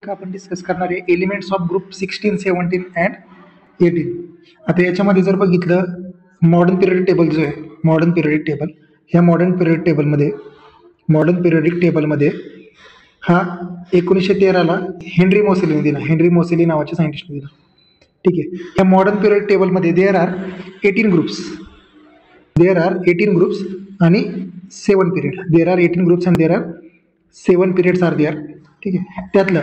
आपण डिस्कस करणार आहे एलिमेंट्स ऑफ ग्रुप 16, 17 अँड 18. आता याच्यामध्ये जर बघितलं मॉडर्न पिरियडिक टेबल जो आहे मॉडर्न पिरियडिक टेबल, ह्या मॉडर्न पिरियडिक टेबलमध्ये हा 1913ला हेनरी मोसेलीने दिला. हेनरी मोसेली नावाच्या सायंटिस्टने दिला. ठीक आहे. या मॉडर्न पिरियड टेबलमध्ये देअर आर 18 ग्रुप्स आणि 7 period. There are 18 groups and there are 7 periods are there. ठीक आहे. त्यातलं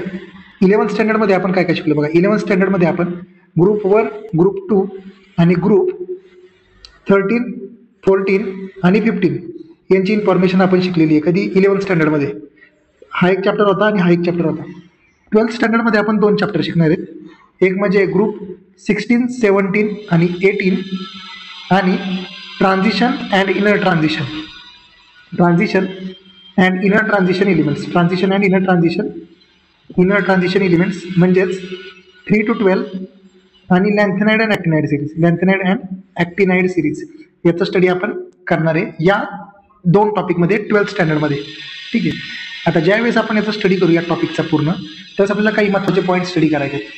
11th स्टँडर्डमध्ये आपण काय काय शिकलो बघा. 11th स्टँडर्डमध्ये आपण ग्रुप 1, ग्रुप 2 आणि ग्रुप 13, 14 आणि 15 यांची इन्फॉर्मेशन आपण शिकलेली आहे. कधी 11th स्टँडर्डमध्ये. हा एक चॅप्टर होता आणि हा एक चॅप्टर होता. 12th स्टँडर्डमध्ये आपण 2 चॅप्टर शिकणार आहेत. एक म्हणजे ग्रुप 16, 17 आणि 18 आणि transition and inner transition elements म्हणजेच 3 to 12 आणि लॅन्थेनाइड अँड ॲक्टिनाइड सिरीज याचा स्टडी आपण करणार आहे या 2 टॉपिकमध्ये 12th स्टँडर्डमध्ये. ठीक आहे. आता ज्यावेळेस आपण याचा स्टडी करू या टॉपिकचा पूर्ण, त्यावेळेस आपल्याला काही महत्त्वाचे पॉईंट स्टडी करायचे आहेत.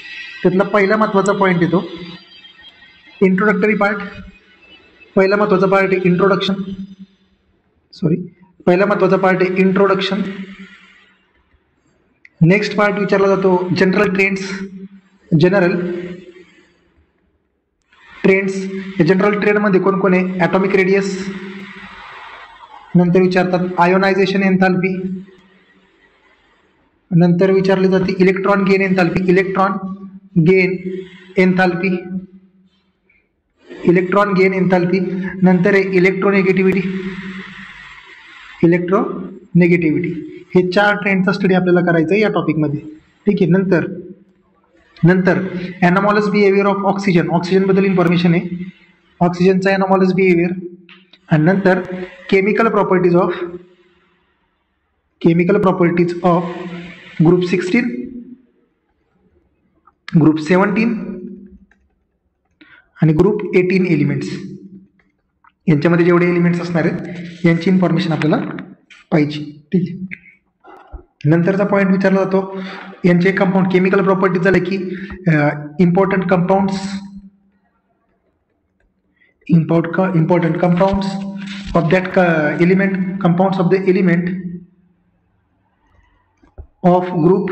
त्यातला पहिला महत्त्वाचा पॉईंट येतो इंट्रोडक्टरी पार्ट. पहिला महत्त्वाचा पार्ट आहे इंट्रोडक्शन. नेक्स्ट पार्ट विचारला जातो जनरल ट्रेंड्स. जनरल ट्रेंडमध्ये कोण कोण आहे? Atomic radius. नंतर विचारतात आयोनायझेशन एन्थाल्पी. नंतर विचारली जाते इलेक्ट्रॉन गेन एन्थाल्पी. नंतर आहे इलेक्ट्रोनेगेटिव्हिटी. हे 4 ट्रेंडचा स्टडी आपल्याला करायचा आहे या टॉपिकमध्ये. ठीक आहे. नंतर ॲनॉमॉलस बिहेवियर ऑफ ऑक्सिजन बद्दल इन्फॉर्मेशन आहे. ऑक्सिजनचा ॲनॉमॉलस बिहेवियर. आणि नंतर chemical properties of group 16, group 17 आणि ग्रुप 18 एलिमेंट्स. यांच्यामध्ये जेवढे एलिमेंट्स असणार आहेत यांची इन्फॉर्मेशन आपल्याला पाहिजे. ठीक आहे. नंतरचा पॉईंट विचारला जातो यांचे कंपाऊंड. केमिकल प्रॉपर्टीज झाले की important compounds of that element, compounds of the element of group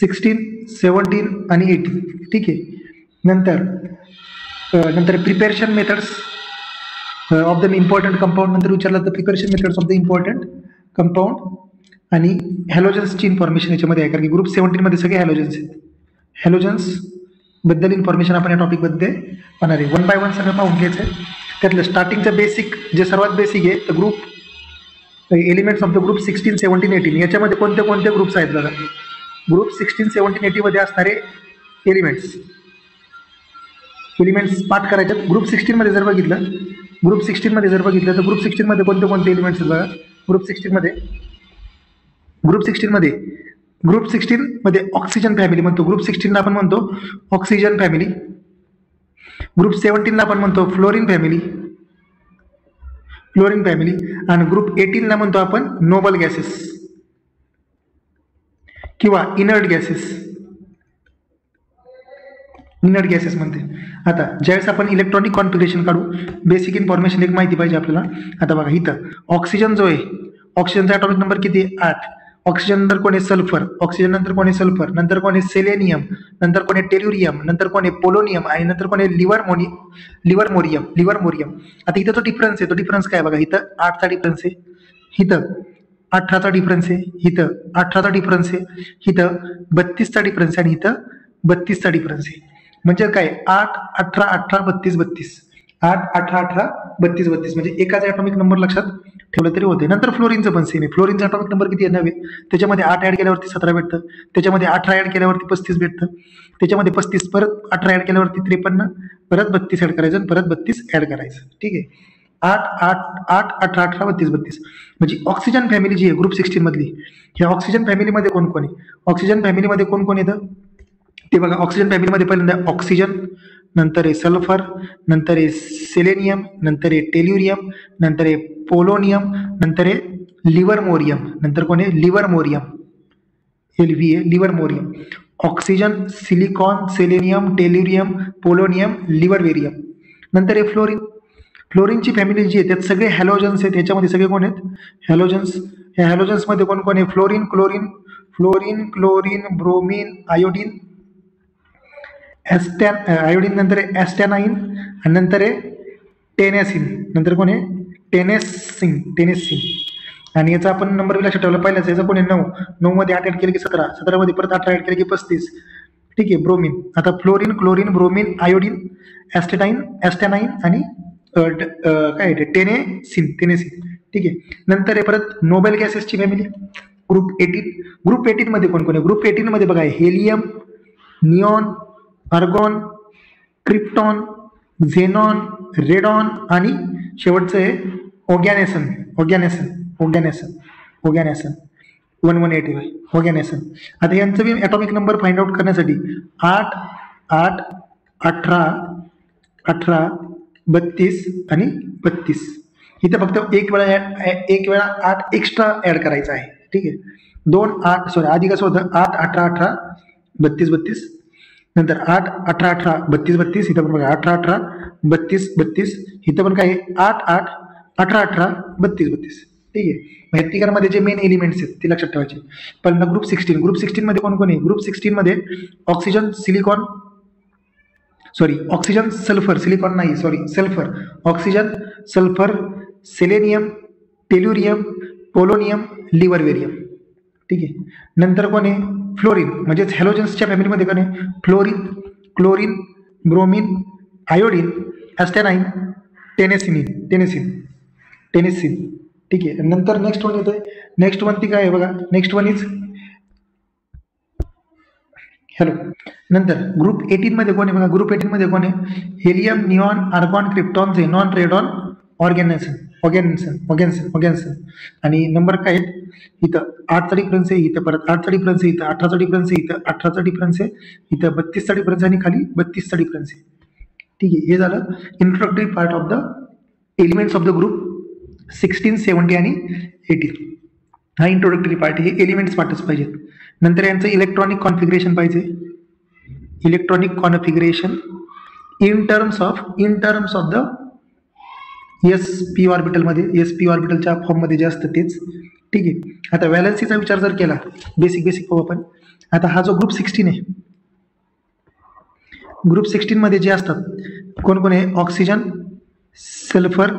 16, 17 आणि 18. ठीक आहे. नंतर preparation methods of the important compound. नंतर विचारलं तर preparation methods of the important compound आणि हॅलोजन्सची इन्फॉर्मेशन याच्यामध्ये आहे. कारण की ग्रुप 17मध्ये सगळे हॅलोजन्स आहेत. हॅलोजन्स बद्दल इन्फॉर्मेशन आपण या टॉपिकमध्ये पाहणार आहे. 1 by 1 सगळं पाहून घ्यायचं आहे. त्यातलं स्टार्टिंगचं बेसिक जे सर्वात बेसिक आहे तर group elements of the group 16, 17, 18 याच्यामध्ये कोणते ग्रुप्स आहेत बघा. ग्रुप 16, 17, 18 मध्ये असणारे एलिमेंट्स पाठ करायचे. ग्रुप 16 मध्ये जर बघितलं तर ग्रुप 16 मध्ये कोणते एलिमेंट्स आहेत बघा. ग्रुप 16 मध्ये ऑक्सिजन फॅमिली म्हणतो. ग्रुप 16ला आपण म्हणतो ऑक्सिजन फॅमिली. ग्रुप 17ला आपण म्हणतो फ्लोरीन फॅमिली. आणि ग्रुप 18ला म्हणतो आपण नोबल गॅसेस किंवा इनर्ट गॅसेस म्हणते. आता ज्यावेळेस आपण इलेक्ट्रॉनिक कॉन्फिगरेशन काढू, बेसिक इन्फॉर्मेशन एक माहिती पाहिजे आपल्याला. आता बघा इथं ऑक्सिजन जो आहे, ऑक्सिजनचा ॲटॉमिक नंबर किती आहे? 8. ऑक्सिजन नंतर कोण आहे? सल्फर. नंतर कोण आहे? सेलेनियम. नंतर कोण आहे? टेल्युरियम. नंतर कोण आहे? पोलोनियम. आणि नंतर कोण आहे? लिव्हरमोरियम. आता इथं जो डिफरन्स आहे तो डिफरन्स काय बघा. इथं 8चा डिफरन्स आहे, इथं 18चा डिफरन्स आहे, इथं 18चा डिफरन्स आहे, इथं 32चा डिफरन्स आहे आणि इथं 32चा डिफरन्स आहे. म्हणजे काय? 8, 18, 18, 32, 32. 8, 18, 18, 32, 32 म्हणजे एकाचा ॲटॉमिक नंबर लक्षात ठेवलं तरी होते. नंतर फ्लोरीनचं पण सेम आहे. फ्लोरीनचा ॲटॉमिक नंबर किती आहे? 9. त्याच्यामध्ये 8 ॲड केल्यावरती 17 भेटतं. त्याच्यामध्ये 18 ॲड केल्यावरती 35 भेटतं. त्याच्यामध्ये 35 परत 18 ॲड केल्यावरती 53, परत 32 ॲड करायचं आणि परत 32 ॲड करायचं. ठीक आहे. 8, 8, 8, 18, 18, 32, 32 म्हणजे ऑक्सिजन फॅमिली जी आहे ग्रुप 16 मधली, ह्या ऑक्सिजन फॅमिलीमध्ये कोण कोण आहे? ऑक्सिजन फॅमिलीमध्ये कोण कोण येतं ते बघा. ऑक्सिजन फॅमिलीमध्ये पहिल्यांदा ऑक्सिजन, नंतर आहे सल्फर, नंतर आहे सेलेनियम, नंतर आहे टेल्युरियम, नंतर आहे पोलोनियम, नंतर आहे लिव्हरमोरियम. नंतर कोण आहे? Livermorium. LVA livermorium. Oxygen silicon selenium tellurium polonium livermorium. नंतर आहे फ्लोरीन. फ्लोरीनची फॅमिली जी आहे त्यात सगळे हॅलोजन्स आहेत. याच्यामध्ये सगळे कोण आहेत? हॅलोजन्स. ह्या हॅलोजन्समध्ये कोण कोण आहे? Fluorine chlorine bromine iodine iodine, नंतर आहे ॲस्टॅनाइन आणि नंतर आहे टेनेसिन. नंतर कोण आहे? टेनेसिन. आणि याचा आपण नंबर लक्षात ठेवला पहिल्याच. याचा कोण आहे? 9. 9 मध्ये 8 ॲड केले की 17. 17 मध्ये परत 18 ॲड केले की 35. ठीक आहे. ब्रोमीन. आता फ्लोरीन क्लोरीन ब्रोमीन आयोडीन ॲस्टॅनाइन आणि काय टेनेसिन. ठीक आहे. नंतर आहे परत नोबेल गॅसेसची फॅमिली ग्रुप 18. ग्रुप 18 मध्ये कोण कोण आहे? ग्रुप 18 मध्ये बघा helium neon argon krypton xenon radon आणि शेवटचं आहे ओगॅनेसन 1185 ओगॅनेसन. आता यांचं बी ॲटॉमिक नंबर फाइंड आउट करण्यासाठी 8 8 18 18 32 आणि 32. इथे फक्त एक वेळा 8 एक्स्ट्रा ॲड करायचा आहे. ठीक आहे. 2 8 सॉरी आधी कसं होतं 8 18 18 32 32. नंतर 8 18 18 32 32. इथं पण बघा 18 18 32 32. इथं पण काय 8 8 18 18 32 32. ठीक आहे. मग तिघांमध्ये जे मेन एलिमेंट्स आहेत ते लक्षात ठेवायचे. पहिल्यांदा ग्रुप 16. ग्रुप 16 मध्ये कोण कोण आहे? ग्रुप 16 मध्ये ऑक्सिजन सल्फर सिलिकॉन नाही sorry sulphur oxygen sulphur selenium tellurium polonium livermorium. ठीक आहे. नंतर कोण आहे? फ्लोरीन. म्हणजेच हॅलोजन्सच्या फॅमिलीमध्ये कोण आहे? Fluorine chlorine bromine iodine astatine tennessine. ठीक आहे. नंतर नेक्स्ट वन येतोय. नेक्स्ट वन ती काय आहे बघा. Next one is hello. नंतर ग्रुप 18 मध्ये कोण आहे बघा. ग्रुप 18 मध्ये कोण आहे? Helium neon argon krypton xenon radon oganesson. आणि नंबर काय आहेत? इथं 8चा डिफरन्स आहे, इथं परत 8चा डिफरन्स आहे, इथं 18चा डिफरन्स आहे, इथं 18चा डिफरन्स आहे, इथं 32चा डिफरन्स आहे आणि खाली 32चा डिफरन्स आहे. ठीक आहे. हे झालं introductory part of the elements of the group 16 70 आणि 18. हा इंट्रोडक्टरी पार्ट. हे एलिमेंट्स पार्टच पाहिजेत. नंतर यांचं इलेक्ट्रॉनिक कॉन्फिगरेशन पाहिजे. Electronic configuration in terms of the SP ऑर्बिटलमध्ये SP ऑर्बिटलच्या फॉर्ममध्ये जे असतं तेच. ठीक आहे. आता व्हॅलन्सीचा विचार जर केला बेसिक पाहू आपण. आता हा जो ग्रुप 16 आहे ग्रुप 16 मध्ये जे असतात कोण कोण आहे? Oxygen sulphur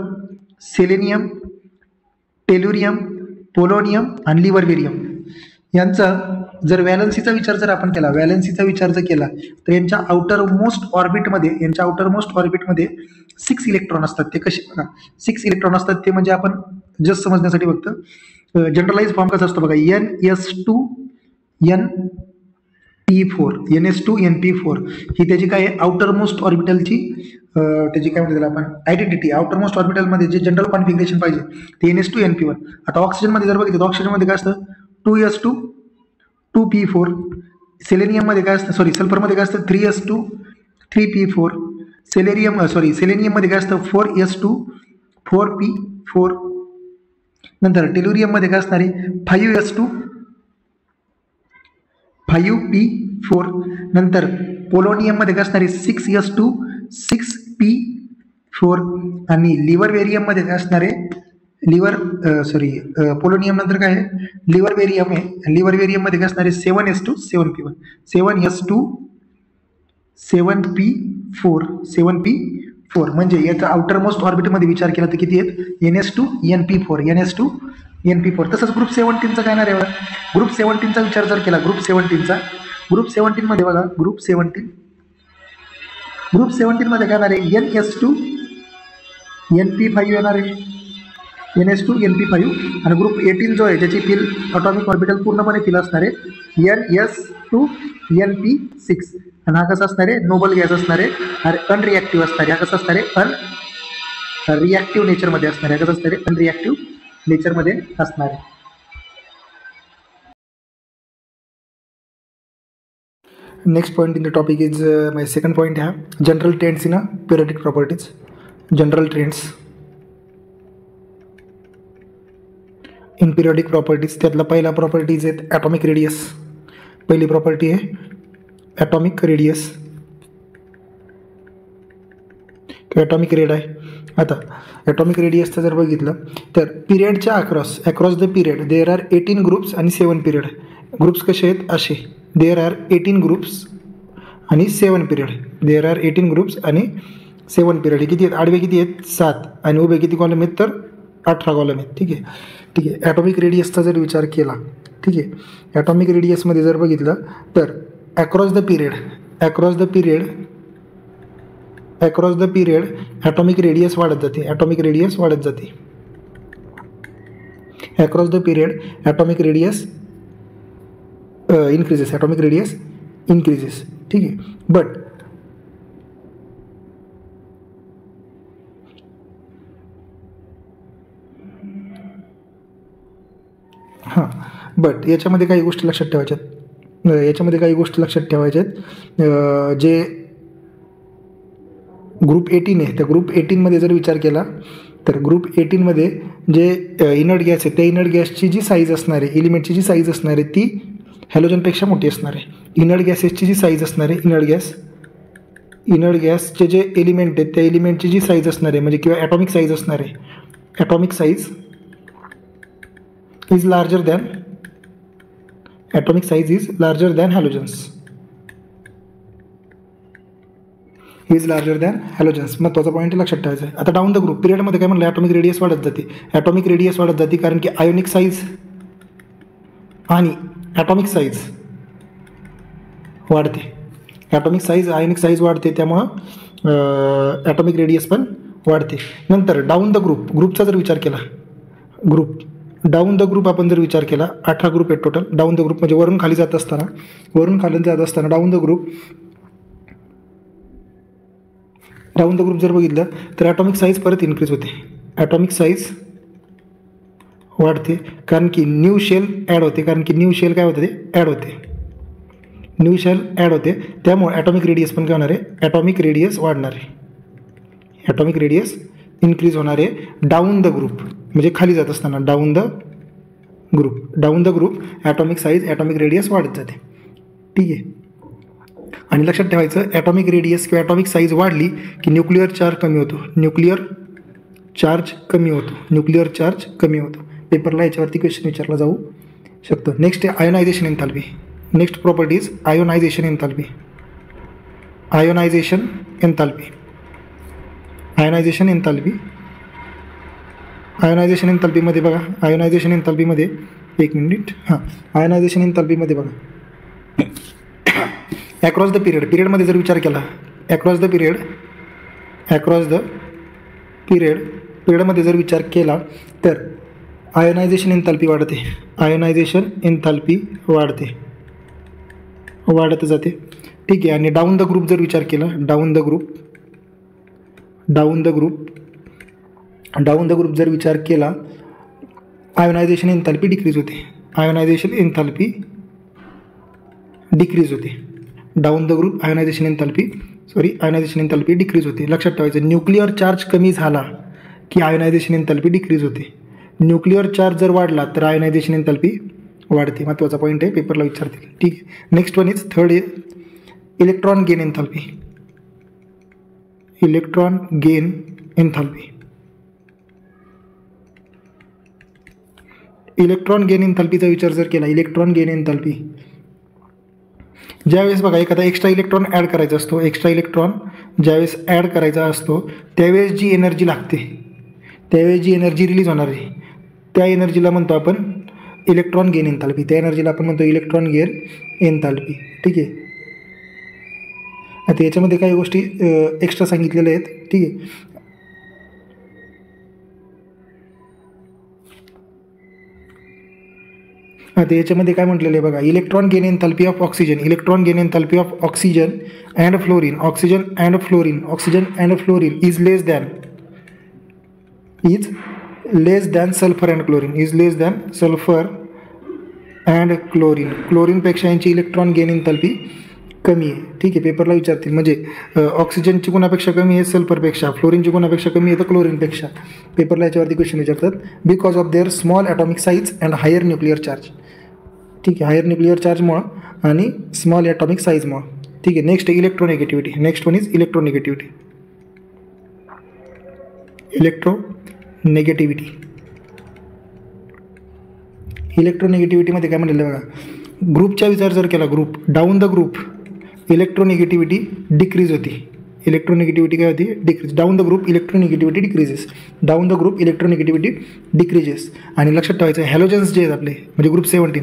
selenium tellurium polonium आणि लिव्हरवेरियम. यांचा जर व्हॅलन्सीचा विचार जर आपण केला तर यांच्या आउटर मोस्ट ऑर्बिटमध्ये 6 इलेक्ट्रॉन असतात. ते कसे बघा 6 इलेक्ट्रॉन असतात ते म्हणजे आपण जस्ट समजण्यासाठी फक्त जनरलाइज फॉर्म कसा असतो बघा. NS2NP4 ही त्याची काय आहे? आउटर मोस्ट ऑर्बिटलची त्याची काय म्हणतात आपण आयडेंटिटी. आउटर मोस्ट ऑर्बिटलमध्ये जे जनरल कॉन्फिगरेशन पाहिजे ते NS2NP1. आता ऑक्सिजनमध्ये जर बघितलं तर ऑक्सिजनमध्ये काय असतं? 2s2 2p4. सेलेनियममध्ये काय असतं? सल्फरमध्ये काय असतं? 3s2 3p4. सेलेनियममध्ये काय असतं? 4s2 4p4. नंतर टेल्युरियममध्ये काय असणार आहे? 5s2 5p4. नंतर पोलोनियममध्ये काय असणार आहे? 6s2 6p4. आणि लिव्हरवेरियममध्ये काय असणार आहे? पोलोनियम नंतर काय आहे? लिव्हरवेरियम आहे. लिव्हरवेरियममध्ये काय असणार आहे? 7s2 7p1 7p4. म्हणजे याचा आउटर मोस्ट ऑर्बिटमध्ये विचार केला तर किती आहेत? NS2NP4. तसंच ग्रुप 17चा काय येणार आहे बघा. ग्रुप 17चा विचार जर केला ग्रुप 17 मध्ये बघा ग्रुप 17 मध्ये काय येणार आहे? NS2NP5 येणार आहे. NS2NP5. आणि ग्रुप 18 जो आहे त्याची फिल ॲटॉमिक ऑर्बिटल पूर्णपणे फिल असणार आहे NS2NP6. आणि हा कसा असणार आहे? नोबल गॅस असणार आहे. अनरिॲक्टिव्ह असणार आहे. हा कसा असणार आहे? अनरिॲक्टिव्ह नेचरमध्ये असणार आहे. कसं असणार आहे? अनरिॲक्टिव्ह नेचरमध्ये असणार आहे. Next point in the topic is my second point ह्या general trends in periodic properties. General trends in periodic properties. त्यातला पहिला प्रॉपर्टीज आहेत ॲटॉमिक रेडियस. पहिली प्रॉपर्टी आहे ॲटॉमिक रेडियस किंवा ॲटॉमिक रेड आहे. आता ॲटॉमिक रेडियसचं जर बघितलं तर पिरियडच्या across the period there are 18 groups आणि 7 पिरियड. ग्रुप्स कसे आहेत असे, देअर आर 18 ग्रुप्स आणि 7 पिरियड. देअर आर 18 ग्रुप्स आणि 7 पिरियड. किती आहेत, आडवे किती आहेत 7 आणि उभे किती कॉलम आहेत तर 18 कॉलम आहेत. ठीक आहे. ॲटॉमिक रेडियसचा जर विचार केला, ठीक आहे, ॲटॉमिक रेडियसमध्ये जर बघितलं तर across the period atomic radius वाढत जाते. Atomic radius increases. ठीक आहे. बट याच्यामध्ये काही गोष्टी लक्षात ठेवायच्यात. जे ग्रुप 18 आहे त्या ग्रुप 18मध्ये जर विचार केला तर ग्रुप 18मध्ये जे इनर्ट गॅस आहे त्या इनर्ट गॅसची जी साईज असणार आहे, एलिमेंटची जी साईज असणार आहे ती हॅलोजनपेक्षा मोठी असणार आहे. इनर्ट गॅसेसची जी साईज असणार आहे, इनर्ट गॅसचे जे एलिमेंट आहेत त्या एलिमेंटची जी साईज असणार आहे म्हणजे किंवा ॲटॉमिक साईज असणार आहे, atomic size is larger than halogens. महत्त्वाचा पॉईंट लक्षात ठेवायचा आहे. आता डाऊन द ग्रुप पिरियडमध्ये काय म्हणलं, ॲटॉमिक रेडियस वाढत जाते कारण की आयोनिक साईज आणि ॲटॉमिक साईज आयोनिक साईज वाढते त्यामुळं ॲटॉमिक रेडियस पण वाढते. नंतर डाऊन द ग्रुपचा जर विचार केला, डाऊन द ग्रुप आपण जर विचार केला 18 ग्रुप आहेत टोटल. डाऊन द ग्रुप म्हणजे वरून खाली जात असताना डाऊन द ग्रुप जर बघितलं तर ॲटॉमिक साईज परत इन्क्रीज होते. ॲटॉमिक साईज वाढते कारण की न्यू शेल ॲड होते. त्यामुळे ॲटॉमिक रेडियस पण काय होणार आहे, ॲटॉमिक रेडियस वाढणार आहे. ॲटॉमिक रेडियस इन्क्रीज होणार आहे डाऊन द ग्रुप म्हणजे खाली जात असताना down the group atomic size atomic radius वाढत जाते. ठीक आहे. आणि लक्षात ठेवायचं ॲटॉमिक रेडियस किंवा ॲटॉमिक साईज वाढली की न्यूक्लिअर चार्ज कमी होतो. पेपरला याच्यावरती क्वेश्चन विचारला जाऊ शकतो. नेक्स्ट आहे ionisation enthalpy. Next property is ionisation enthalpy. Ionisation एन्थाल्पीमध्ये बघा, आयोनायझेशन एन्थाल्पीमध्ये बघा अक्रॉस द पिरियडमध्ये जर विचार केला, अक्रॉस द पिरियडमध्ये जर विचार केला तर आयोनायझेशन एन्थाल्पी वाढत जाते. ठीक आहे. आणि डाऊन द ग्रुप जर विचार केला, डाऊन द ग्रुप जर विचार केला आयोनायझेशन एन्थाल्पी डिक्रीज होते. Ionisation enthalpy down the group ionisation enthalpy decrease होते. लक्षात ठेवायचं न्यूक्लिअर चार्ज कमी झाला की आयोनायझेशन एन्थाल्पी डिक्रीज होते. न्यूक्लिअर चार्ज जर वाढला तर आयोनायझेशन एन्थाल्पी वाढते. महत्त्वाचा पॉईंट आहे, पेपरला विचारतील. ठीक आहे. नेक्स्ट वन इज थर्ड आहे electron gain enthalpy. Electron gain एन्थाल्पीचा विचार जर केला, इलेक्ट्रॉन गेन एन्थाल्पी ज्यावेळेस बघा एखादा एक्स्ट्रा इलेक्ट्रॉन ॲड करायचा असतो त्यावेळेस जी एनर्जी लागते, त्यावेळेस जी एनर्जी रिलीज होणार आहे त्या एनर्जीला म्हणतो आपण इलेक्ट्रॉन गेन एन्थाल्पी. ठीक आहे. आता याच्यामध्ये काही गोष्टी एक्स्ट्रा सांगितलेल्या आहेत. ठीक आहे. आता याच्यामध्ये काय म्हटलेलं आहे बघा, electron gain enthalpy of oxygen and fluorine is less than sulphur and chlorine. क्लोरीनपेक्षा यांची इलेक्ट्रॉन गेन एन्थाल्पी कमी आहे. ठीक आहे. पेपरला विचारतील म्हणजे ऑक्सिजनची गुणापेक्षा कमी आहे सल्फरपेक्षा, फ्लोरीनची गुणापेक्षा कमी आहे तर क्लोरीनपेक्षा. पेपरला याच्यावरती क्वेश्चन विचारतात because of their small atomic size and higher nuclear charge. ठीक आहे, हायर न्यूक्लिअर चार्जमुळं आणि स्मॉल ॲटॉमिक साईजमुळं. ठीक आहे, next electronegativity. Next one is electronegativity. इलेक्ट्रोनेगेटिव्हिटीमध्ये काय म्हणलेलं बघा, ग्रुपचा विचार जर केला, group down the group electronegativity decrease होती. इलेक्ट्रोनेगेटिव्हिटी काय होती? Decrease. Down the group electronegativity decreases. Down the group electronegativity decreases. आणि लक्षात ठेवायचं हॅलोजन्स जे आहेत आपले म्हणजे ग्रुप 17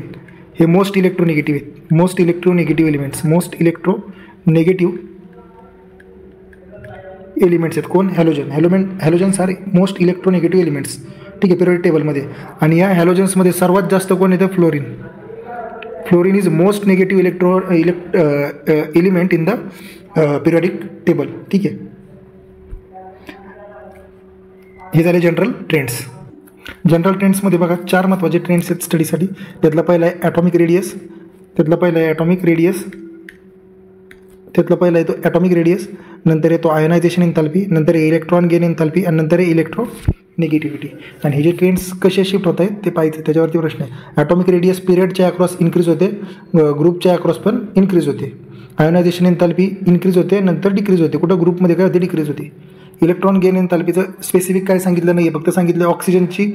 हे मोस्ट इलेक्ट्रोनेगेटिव्ह आहेत. Most electronegative elements. Most electronegative elements आहेत कोण? Halogen. Halogens are most electronegative elements. ठीक आहे, पिरियडिक टेबलमध्ये. आणि या हॅलोजन्समध्ये सर्वात जास्त कोण येतं? Fluorine. Fluorine is most negative element in the periodic table. ठीक आहे, हे झाले जनरल ट्रेंड्स. जनरल ट्रेंड्समध्ये बघा 4 महत्त्वाचे ट्रेंड्स आहेत स्टडीसाठी. त्यातला पहिला आहे ॲटॉमिक रेडियस. त्यातला येतो ॲटॉमिक रेडियस, नंतर येतो आयोनायझेशन एन्थाल्पी, नंतर इलेक्ट्रॉन गेन एन्थाल्पी आणि नंतर इलेक्ट्रोनेगेटिव्हिटी. आणि हे जे ट्रेंड्स कसे शिफ्ट होत आहेत ते पाहिजे, त्याच्यावरती प्रश्न आहे. ॲटॉमिक रेडियस पिरियडच्या अक्रॉस इन्क्रीज होते, ग्रुपच्या अक्रॉस पण इन्क्रीज होते. आयोनायझेशन एन्थाल्पी इन्क्रीज होते, नंतर डिक्रीज होते. कुठं? ग्रुपमध्ये काय होते? डिक्रीज होते. इलेक्ट्रॉन गेन एन्थाल्पीचं स्पेसिफिक काय सांगितलं नाही आहे, फक्त सांगितलं ऑक्सिजनची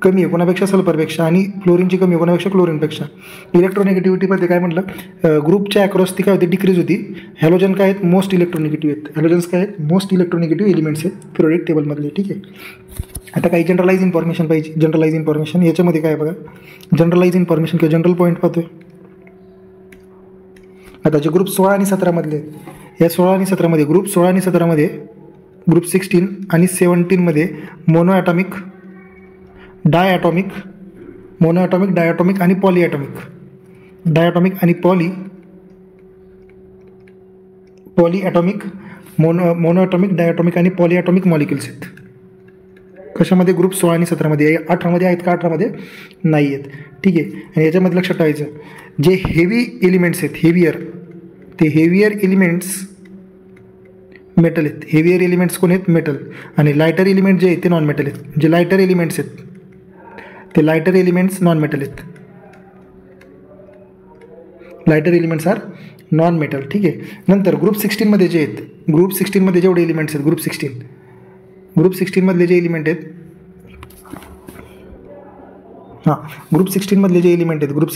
कमी आहे कोणापेक्षा? सल्फरपेक्षा. आणि फ्लोरीनची कमी आहे कोणापेक्षा? क्लोरीनपेक्षा. इलेक्ट्रोनेगेटिव्हिटीमध्ये काय म्हटलं? ग्रुपच्या अक्रॉस ती काय होती? डिक्रीज होती. हॅलोजन काय आहेत? मोस्ट इलेक्ट्रोनेगेटिव्ह आहेत. हॅलोजन्स काय आहेत? मोस्ट इलेक्ट्रोनेगेटिव्ह एलिमेंट्स आहेत पिरियडिक टेबलमधले. ठीक आहे, आता काही जनरलाइज इन्फॉर्मेशन पाहिजे. जनरलाइज इन्फॉर्मेशन याच्यामध्ये काय बघा, जनरलाइज इन्फॉर्मेशन किंवा जनरल पॉईंट पाहतोय. आता जे ग्रुप 16 आणि 17 मधले, या 16 आणि 17मध्ये ग्रुप 16 आणि 17मध्ये ग्रुप 16 आणि 17मध्ये मोनोॲटॉमिक, डायॲटॉमिक, मोनोॲटॉमिक, डायॲटॉमिक आणि पॉलीॲटॉमिक. डायॲटॉमिक आणि पॉलीॲटॉमिक, मोनोॲटॉमिक, डायॲटॉमिक आणि पॉलीॲटॉमिक मॉलिक्युल्स आहेत. कशामध्ये? ग्रुप 16 आणि 17मध्ये. 18मध्ये आहेत का? 18मध्ये नाही आहेत. ठीक आहे, आणि याच्यामध्ये लक्षात ठेवायचं जे हेवी एलिमेंट्स आहेत, ते हेवियर एलिमेंट्स मेटल आहेत. हेवियर एलिमेंट्स कोण आहेत? मेटल. आणि लायटर एलिमेंट जे आहेत ते नॉन मेटल आहेत. जे लायटर एलिमेंट्स आहेत ते लायटर एलिमेंट्स नॉन मेटल आहेत. Lighter elements are non metal. ठीक आहे, नंतर ग्रुप 16मध्ये जे आहेत, ग्रुप 16मध्ये जेवढे एलिमेंट्स आहेत, ग्रुप 16मधले जे एलिमेंट आहेत, ग्रुप 16मधले जे एलिमेंट आहेत, ग्रुप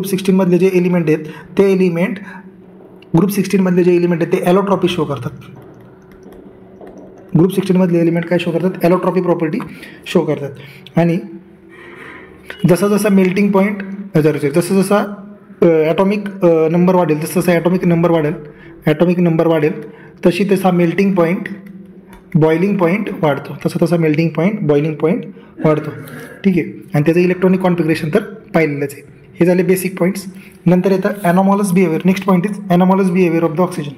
16मधले जे एलिमेंट आहेत ते एलिमेंट, ग्रुप 16मधले जे एलिमेंट आहेत ते ॲलोट्रॉपी शो करतात. ग्रुप 16मधले एलिमेंट काय शो करतात? ॲलोट्रॉपी प्रॉपर्टी शो करतात. आणि जसा मेल्टिंग पॉईंट, जसा ॲटॉमिक नंबर वाढेल, जसं ॲटॉमिक नंबर वाढेल तसा मेल्टिंग पॉईंट, बॉइलिंग पॉईंट वाढतो. तसा मेल्टिंग पॉईंट, बॉइलिंग पॉईंट वाढतो. ठीक आहे, आणि त्याचं इलेक्ट्रॉनिक कॉन्फिगरेशन तर पाहिलेलंच आहे. हे झाले बेसिक पॉईंट्स. नंतर येतं anomalous behaviour. Next point is anomalous behaviour of the oxygen.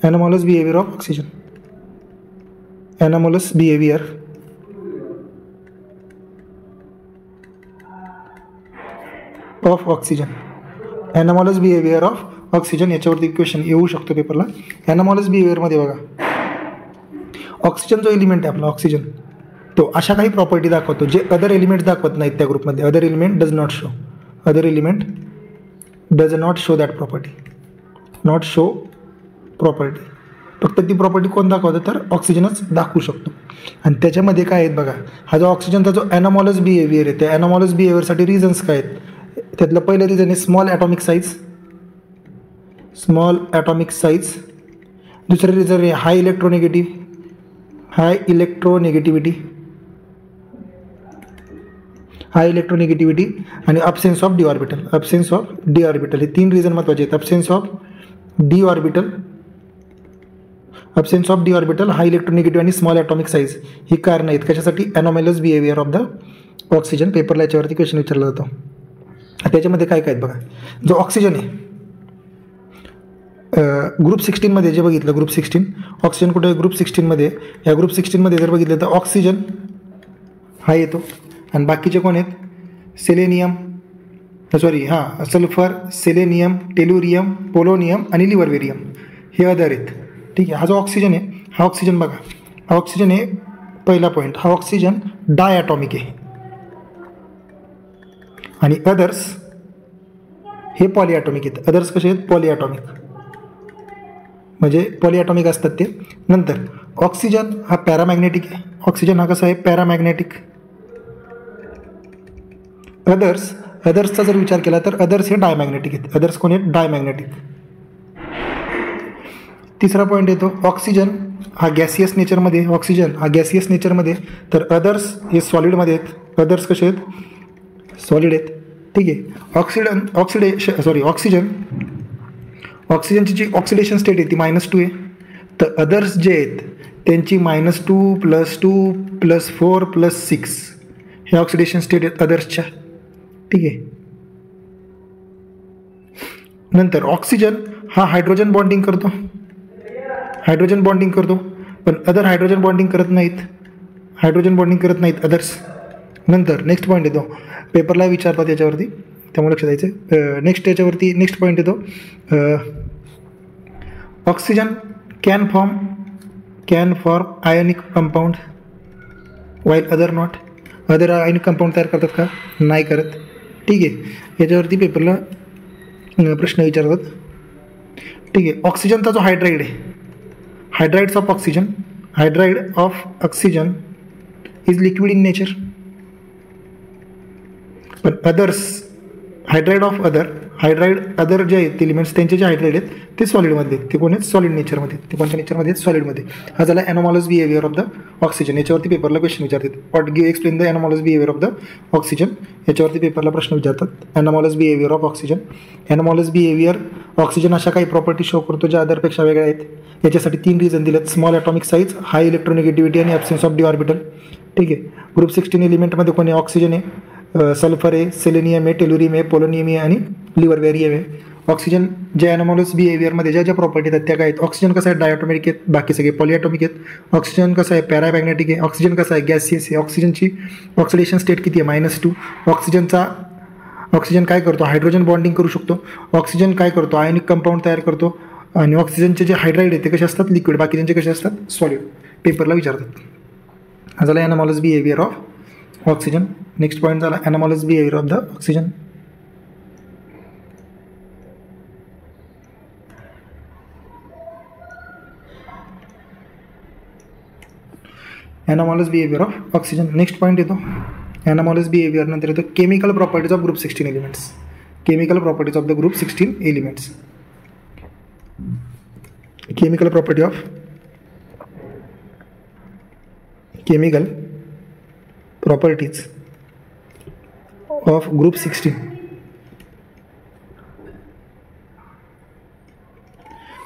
Anomalous behaviour of oxygen. Anomalous behaviour of oxygen. Anomalous behaviour of oxygen याच्यावरती क्वेश्चन येऊ शकतो पेपरला. ॲनॉमॉलस बिहेवियरमध्ये बघा, ऑक्सिजन जो एलिमेंट आहे आपला, ऑक्सिजन तो अशा काही प्रॉपर्टी दाखवतो जे अदर एलिमेंट्स दाखवत नाहीत त्या ग्रुपमध्ये. Other element does not show that property. फक्त ती प्रॉपर्टी कोण दाखवतं? तर ऑक्सिजनच दाखवू शकतो. आणि त्याच्यामध्ये काय आहेत बघा, हा जो ऑक्सिजनचा जो ॲनॉमॉलस बिहेवियर आहे, त्या ॲनॉमॉलस बिहेवियरसाठी रिझन्स काय आहेत? त्यातलं पहिलं रिझन आहे स्मॉल ॲटॉमिक साईज. दुसरं रिझन आहे हाय इलेक्ट्रोनेगेटिव्हिटी आणि अब्सेन्स ऑफ डी ऑर्बिटल. हे 3 रिझन महत्त्वाचे आहेत. अब्सेन्स ऑफ डी ऑर्बिटल, हाय इलेक्ट्रोनेगेटिव्ह आणि स्मॉल ॲटॉमिक साईज ही कारण आहेत कशासाठी? ॲनॉमॅलस बिहेवियर ऑफ द ऑक्सिजन. पेपरला याच्यावरती क्वेश्चन विचारला जातो. त्याच्यामध्ये काय आहेत बघा, जो ऑक्सिजन आहे ग्रुप 16मध्ये जे बघितलं, ग्रुप 16 ऑक्सिजन कुठे आहे? ग्रुप 16मध्ये. या ग्रुप 16मध्ये जर बघितलं तर ऑक्सिजन हा येतो आणि बाकीचे कोण आहेत? सल्फर, सेलेनियम, टेल्युरियम, पोलोनियम आणि लिव्हरवेरियम हे अदर आहेत. ठीक आहे, हा जो ऑक्सिजन आहे, हा ऑक्सिजन बघा, हा ऑक्सिजन आहे पहिला पॉईंट, हा ऑक्सिजन डायॲटॉमिक आहे. आणि अदर्स हे पॉलीॲटॉमिक आहेत. अदर्स कसे आहेत? पॉलीॲटॉमिक, म्हणजे पॉलीॲटॉमिक असतात ते. नंतर ऑक्सिजन हा पॅरामॅग्नेटिक आहे. ऑक्सिजन हा कसा आहे? पॅरामॅग्नेटिक. अदर्सचा जर विचार केला तर अदर्स हे डायमॅग्नेटिक आहेत. अदर्स कोण आहेत? डायमॅग्नेटिक. तिसरा पॉईंट येतो ऑक्सिजन हा गॅसियस नेचरमध्ये, ऑक्सिजन हा गॅसियस नेचरमध्ये, तर अदर्स हे सॉलिडमध्ये आहेत. अदर्स कसे आहेत? सॉलिड आहेत. ठीक आहे. ऑक्सिजनची जी ऑक्सिडेशन स्टेट आहे ती -2 आहे. तर अदर्स जे आहेत त्यांची -2 +2 +4 +6 हे ऑक्सिडेशन स्टेट आहेत अदर्सच्या. ठीक आहे. नंतर ऑक्सिजन हा हायड्रोजन बॉन्डिंग करतो, पण अदर हायड्रोजन बॉन्डिंग करत नाहीत अदर्स. नंतर नेक्स्ट पॉईंट येतो, पेपरला विचारतात याच्यावरती, त्यामुळे लक्ष द्यायचं. नेक्स्ट पॉईंट येतो oxygen can form ionic compound while other not. Other ionic compound तयार करतात का? नाही करत. ठीक आहे. याच्यावरती पेपरला प्रश्न विचारतात. ठीक आहे. ऑक्सिजनचा जो हायड्राईड आहे, hydride of oxygen is liquid in nature, पण हायड्राइड अदर जे आहेत एलिमेंट्स त्यांचे जे हायड्राइड आहेत ते सॉलिडमध्ये आहेत. ते कोण आहेत? सॉलिड नेचरमध्ये. ते कोणत्या नेचरमध्ये आहेत? सॉलिडमध्ये. हा झाला anomalous behaviour of the oxygen. याच्यावरती पेपरला क्वेश्चन विचारतात. Explain the anomalous behaviour of the oxygen. याच्यावरती पेपरला प्रश्न विचारतात. Anomalous behaviour of oxygen. Anomalous behaviour oxygen अशा काही प्रॉपर्टी शो करतो ज्या अदरपेक्षा वेगळ्या आहेत. याच्यासाठी 3 रिझन दिलेत: स्मॉल ॲटॉमिक साईज, हाय इलेक्ट्रोनिगेटिव्हिटी आणि ॲब्सेन्स ऑफ डी ऑर्बिटल. ठीक आहे. ग्रुप 16 एलिमेंटमध्ये कोणी? ऑक्सिजन आहे, सल्फर आहे, सेलेनियम आहे, टेल्युरियम आहे, पोलोनियम आहे आणि लिव्हर बॅरियम आहे. ऑक्सिजन ज्या ॲनोमॅलस बिहेवियरमध्ये ज्या प्रॉपर्टी आहेत त्या काय आहेत? ऑक्सिजन कसा आहे? डायॲटॉमिक आहेत, बाकी सगळे पॉलीॲटॉमिक आहेत. ऑक्सिजन कसं आहे? पॅरामॅग्नेटिक आहे. ऑक्सिजन कसा आहे? गॅसियस आहे. ऑक्सिजनची ऑक्सिडेशन स्टेट किती आहे? -2. ऑक्सिजन काय करतो? हायड्रोजन बॉन्डिंग करू शकतो. ऑक्सिजन काय करतो? आयोनिक कंपाऊंड तयार करतो. आणि ऑक्सिजनचे जे हायड्राईड आहेत ते कसे असतात? लिक्विड. बाकीचे कसे असतात? सॉलिड. पेपरला विचारतात. हा झाला anomalous behaviour of oxygen. Next point झाला anomalous behaviour of the oxygen. Anomalous behaviour of oxygen. Next point येतो ॲनोमॅलस बिहेवियर. नंतर येतो chemical properties of group 16 elements. Chemical properties of the group 16 elements. Chemical property of chemical properties of group 16.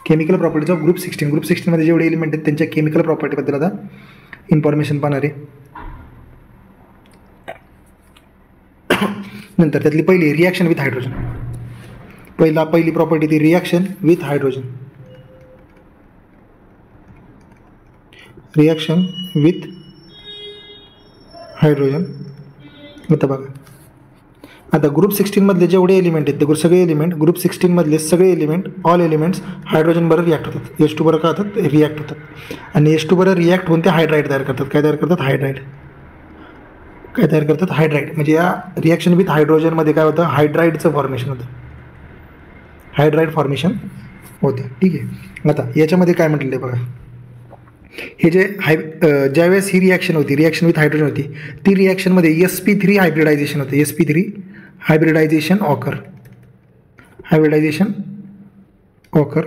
Chemical properties of group 16. Group 16 मध्ये जेवढे element आहेत त्यांच्या chemical प्रॉपर्टीबद्दल आता information पाहणार आहे. नंतर त्यातली पहिली रिॲक्शन विथ हायड्रोजन. पहिली प्रॉपर्टी ती reaction with hydrogen. Reaction with hydrogen. आता बघा, आता ग्रुप 16 मधले जेवढे एलिमेंट आहेत ते सगळे एलिमेंट, ग्रुप 16 मधले सगळे एलिमेंट, ऑल एलिमेंट्स हायड्रोजन बरोबर रिॲक्ट होतात. H2 बरोबर काय होतात? रिॲक्ट होतात. आणि H2 बरोबर रिॲक्ट होऊन ते हायड्राईड तयार करतात. काय तयार करतात? हायड्राईड. म्हणजे या रिॲक्शन विथ हायड्रोजनमध्ये काय होतं? हायड्राईडचं फॉर्मेशन होतं. ठीक आहे. आता याच्यामध्ये काय म्हटलेलं आहे बघा, हे जे ज्यावेळेस ही रिॲक्शन विथ हायड्रोजन होती, ती रिॲक्शनमध्ये sp3 हायब्रिडायझेशन होतं. sp3 hybridisation occur.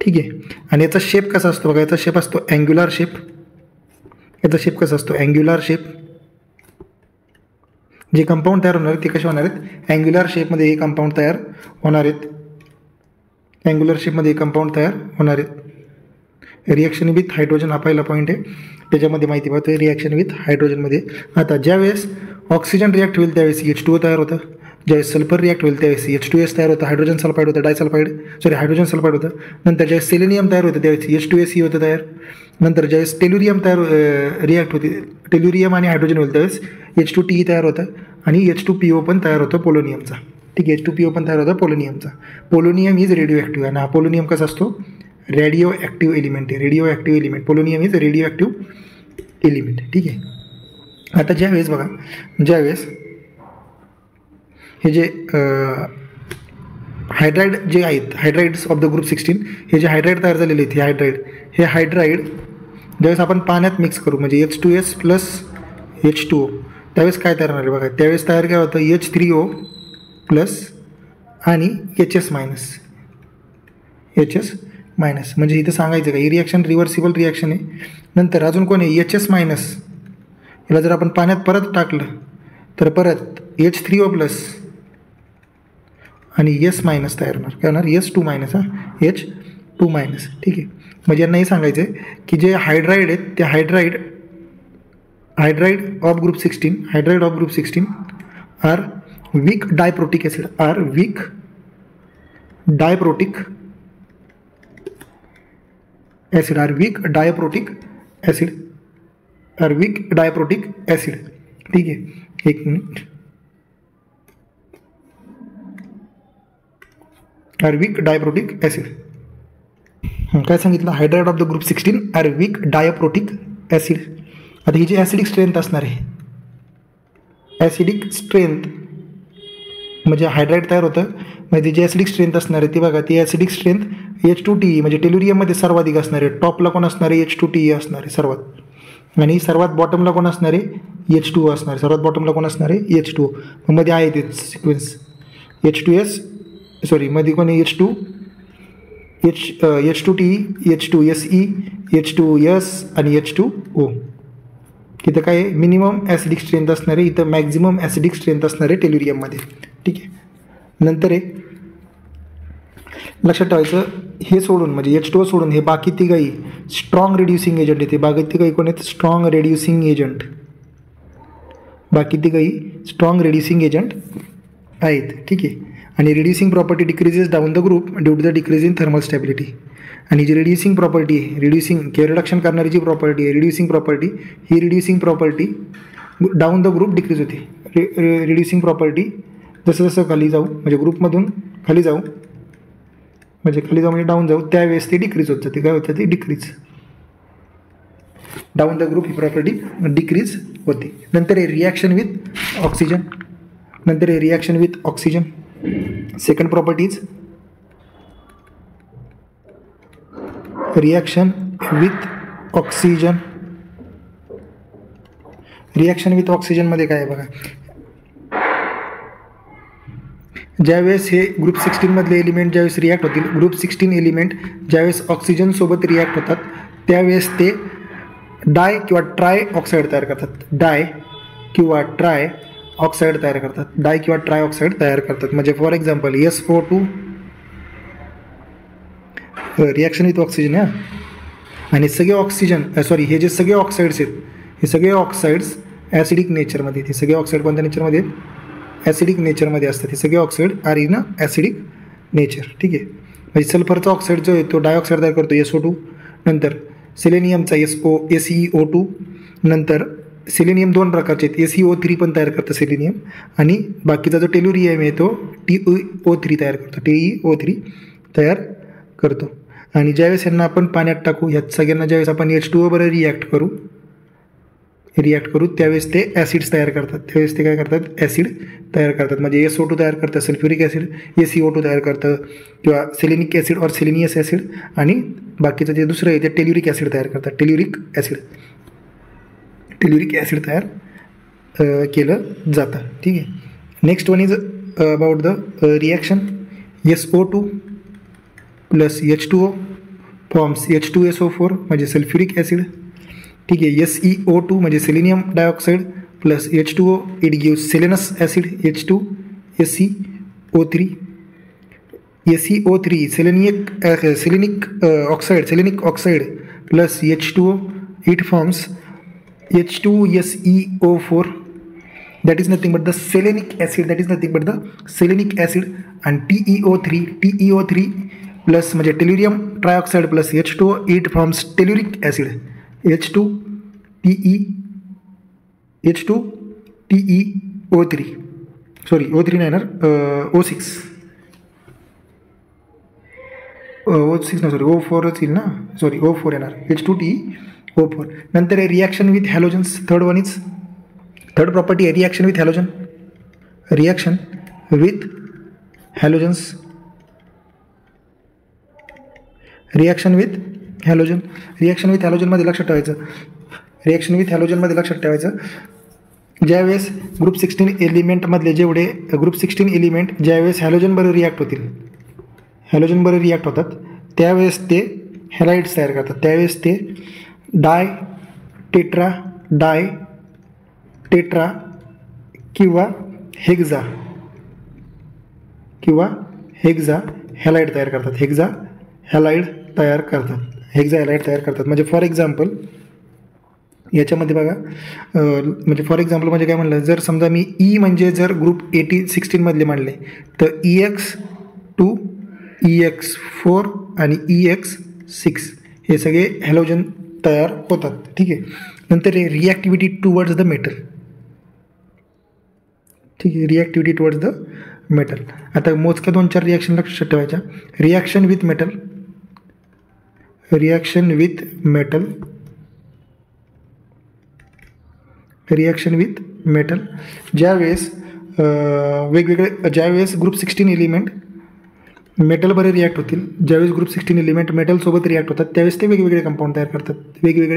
ठीक आहे. आणि याचा शेप कसा असतो बघा, याचा शेप असतो अँग्युलर शेप. जे कंपाऊंड तयार होणार आहेत ते कसे होणार आहेत? अँग्युलर शेपमध्ये हे कंपाऊंड तयार होणार आहेत. रिॲक्शन विथ हायड्रोजन हा पहिला पॉईंट आहे. त्याच्यामध्ये माहिती पाहतोय रिॲक्शन विथ हायड्रोजनमध्ये. आता ज्यावेळेस ऑक्सिजन रिॲक्ट होईल त्यावेळेस H2O तयार होतं. ज्यावेळेस सल्फर रिॲक्ट होईल त्यावेळेस H2S तयार होतं. हायड्रोजन सल्फाईड होतं. नंतर ज्यावेळेस सेलेनियम तयार होतं त्यावेळेस H2SE होतं तयार. नंतर ज्यावेळेस टेल्युरियम रिॲक्ट होते, टेल्युरियम आणि हायड्रोजन होईल त्यावेळेस H2TE तयार होतं आणि H2PO पण तयार होतं पोलोनियमचा. ठीक आहे. H2PO पण तयार होतं पोलोनियमचा. पोलोनियम इज रेडिओ ॲक्टिव्ह आणि हा पोलोनियम कसा असतो? रेडिओ ॲक्टिव्ह एलिमेंट आहे. Polonium is radio active element. ठीक आहे. आता ज्यावेळेस हायड्राईड जे आहेत, हायड्राईड्स ऑफ द ग्रुप 16, हे जे हायड्राईड तयार झालेले आहेत हे हायड्राईड ज्यावेळेस आपण पाण्यात मिक्स करू म्हणजे H2S प्लस H2O, त्यावेळेस काय तयार होणार आहे बघा. त्यावेळेस तयार काय होतं, H3O प्लस आणि HS मायनस. म्हणजे इथं सांगायचं का ही रिॲक्शन रिव्हर्सिबल रिॲक्शन आहे. नंतर अजून कोण आहे, HS मायनस, याला जर आपण पाण्यात परत टाकलं तर परत H3O प्लस आणि S मायनस तयार होणार. काय होणार, S2 मायनस. H2 minus. ठीक आहे. म्हणजे यांना हे सांगायचं आहे की जे हायड्राईड आहेत ते hydride of group 16 are weak diprotic acid, ठीक आहे. एक मिनिट. वीक डायप्रोटिक ॲसिड काय सांगितलं, hydride of the group 16 are weak diprotic acid. आता ही जी ॲसिडिक स्ट्रेंथ असणार आहे, ॲसिडिक स्ट्रेंथ म्हणजे हायड्राईड तयार होतं, म्हणजे जी ॲसिडिक स्ट्रेंथ असणार आहे ती बघा, ती ॲसिडिक स्ट्रेंथ H2TE म्हणजे टेल्युरियममध्ये सर्वाधिक असणार आहे. टॉपला कोण असणार आहे, H2TE असणार आहे सर्वात, आणि सर्वात बॉटमला कोण असणार आहे, H2O असणार आहे. सर्वात बॉटमला कोण असणार आहे, H2O. मध्ये आहे ते सिक्वेन्स H2S, सॉरी मध्ये कोणी H2TE, H2SE, H2S आणि H2O. इथं काय आहे, मिनिमम ॲसिडिक स्ट्रेंथ असणार आहे, इथं मॅक्झिमम ॲसिडिक स्ट्रेंथ असणार आहे टेल्युरियममध्ये. ठीक आहे. नंतर आहे लक्षात ठेवायचं, हे सोडून म्हणजे H2O सोडून हे बाकी तिघाही स्ट्रॉंग रिड्युसिंग एजंट आहेत. बाकी तिघाही कोण आहेत, स्ट्रॉंग रिड्युसिंग एजंट. बाकी तिघाही स्ट्रॉंग रिड्युसिंग एजंट आहेत. ठीक आहे. आणि reducing property decreases down the group due to the decrease in thermal stability. आणि जी रिड्युसिंग प्रॉपर्टी आहे, रिडक्शन करणारी जी प्रॉपर्टी आहे reducing property down the group decrease होते. रिड्युसिंग प्रॉपर्टी जसं जसं खाली जाऊ म्हणजे ग्रुपमधून खाली जाऊ म्हणजे डाऊन जाऊ, त्यावेळेस ती डिक्रीज होत जाते. काय होतं, ती डिक्रीज डाऊन द ग्रुप ही प्रॉपर्टी डिक्रीज होते. नंतर हे reaction with oxygen. Second property is reaction with ऑक्सिजनमध्ये काय आहे बघा, ज्यावेळेस हे ग्रुप 16 मधले एलिमेंट ज्यावेळेस रिॲक्ट होतील, ग्रुप 16 एलिमेंट ज्यावेळेस ऑक्सिजनसोबत रिॲक्ट होतात त्यावेळेस ते डाय किंवा ट्राय ऑक्साईड तयार करतात. डाय किंवा ट्राय ऑक्साईड तयार करतात. म्हणजे for example SO2 reaction with oxygen आहे. आणि सगळे ऑक्सिजन हे जे सगळे ऑक्साईड्स आहेत, हे सगळे ऑक्साईड्स ॲसिडिक नेचरमध्ये, हे सगळे ऑक्साईड कोणत्या नेचरमध्ये, ॲसिडिक नेचरमध्ये असतात. हे सगळे oxide are in acidic nature. ठीक आहे. म्हणजे सल्फरचा ऑक्साईड जो आहे तो डायऑक्साईड तयार करतो SO2. नंतर सेलेनियमचा SeO2. नंतर सेलेनियम 2 प्रकारचे आहेत, SeO3 पण तयार करतं सेलेनियम. आणि बाकीचा जो टेल्युरियम आहे तो TeO3 तयार करतो. आणि ज्यावेळेस यांना आपण पाण्यात टाकू, ह्या सगळ्यांना ज्यावेळेस आपण H2O बरोबर रिॲक्ट करू त्यावेळेस ते ॲसिड्स तयार करतात. त्यावेळेस ते काय करतात, ॲसिड तयार करतात. म्हणजे SO2 तयार करतं, सल्फ्युरिक ॲसिड, SeO2 तयार करतं किंवा सेलेनिक ॲसिड और सेलेनियस ॲसिड. आणि बाकीचं जे दुसरं आहे ते टेल्युरिक ॲसिड तयार करतात. टेल्युरिक ॲसिड तयार केलं जातं. ठीक आहे. Next one is about the reaction SO2 plus H2O forms H2SO4 म्हणजे सल्फ्युरिक ॲसिड. ठीक आहे. SeO2 म्हणजे selenium dioxide plus H2O it gives selenous acid H2SeO3. SeO3 selenic oxide plus H2O it forms H2SeO4. that is nothing but the selenic acid. and TeO3 plus म्हणजे tellurium trioxide plus H2O it forms telluric acid H2TeO3. Sorry O3 नाही येणार, O6 ना, sorry O4च येईल ना, sorry O4 येणार, H2TeO4. नंतर आहे reaction with halogens. Third property आहे reaction with halogens. Reaction with halogen. Reaction with हॅलोजनमध्ये लक्षात ठेवायचं, रिॲक्शन विथ हॅलोजनमध्ये लक्षात ठेवायचं ज्यावेळेस ग्रुप 16 एलिमेंटमधले जेवढे ग्रुप 16 एलिमेंट ज्यावेळेस हॅलोजनबरोबर रिॲक्ट होतील, हॅलोजनबरोबर रिॲक्ट होतात त्यावेळेस ते हॅलाइड्स तयार करतात. त्यावेळेस ते डाय टेट्रा किंवा हेक्झा हॅलाइड तयार करतात. हेक्झा हॅलाइड तयार करतात. म्हणजे फॉर एक्झाम्पल याच्यामध्ये बघा, म्हणजे फॉर एक्झाम्पल म्हणजे काय म्हणलं, जर समजा मी ई म्हणजे जर ग्रुप 16 मधले मांडले तर EX2 EX4 आणि EX6 हे सगळे हॅलोजन तयार होतात. ठीक आहे. नंतर रिॲक्टिव्हिटी टुवर्ड्स द मेटल. ठीक आहे, रिॲक्टिव्हिटी टुवर्ड्स द मेटल. आता मोजक्या 2-4 रिॲक्शन लक्षात ठेवायच्या. रिॲक्शन विथ मेटल ज्यावेळेस ज्यावेळेस ग्रुप 16 एलिमेंट मेटलबरोबर रिॲक्ट होतील, ज्यावेळेस ग्रुप 16 एलिमेंट मेटलसोबत रिॲक्ट होतात त्यावेळेस ते वेगवेगळे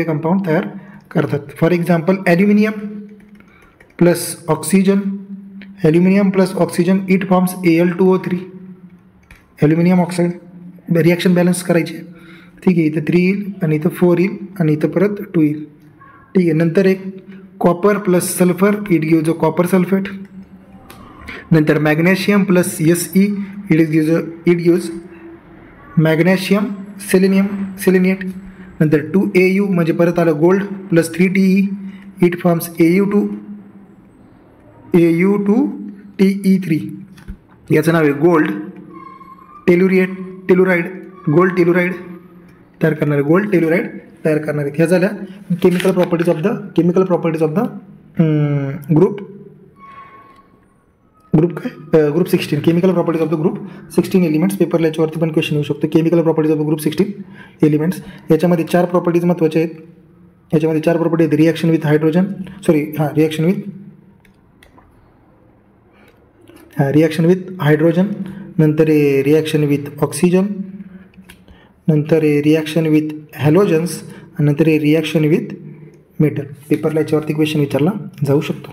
कंपाऊंड तयार करतात. For example aluminium plus oxygen it forms Al2O3. Aluminium oxide reaction balance करायचे. ठीक आहे, इथं 3 येईल आणि इथं 4 येईल आणि इथं परत 2 येईल. ठीक आहे. नंतर एक copper plus sulphur it gives a copper sulphate. नंतर magnesium plus Se it gives magnesium selenate. नंतर 2Au म्हणजे परत आलं gold plus 3Te it forms Au2Te3. याचं नाव आहे गोल्ड टेलुराइड तयार करणारे ह्या झाल्या chemical properties of the group 16. Chemical properties of the group 16 elements. पेपरला याच्यावरती पण क्वेश्चन येऊ शकतो. Chemical properties of the group 16 elements. याच्यामध्ये 4 प्रॉपर्टीज महत्त्वाच्या आहेत. याच्यामध्ये 4 प्रॉपर्टी आहेत. रिॲक्शन विथ हायड्रोजन, नंतर रिॲक्शन विथ ऑक्सिजन, नंतर रिॲक्शन विथ हॅलोजन्स आणि नंतर रिॲक्शन विथ मेटल. पेपरला याच्यावरती क्वेश्चन विचारला जाऊ शकतो.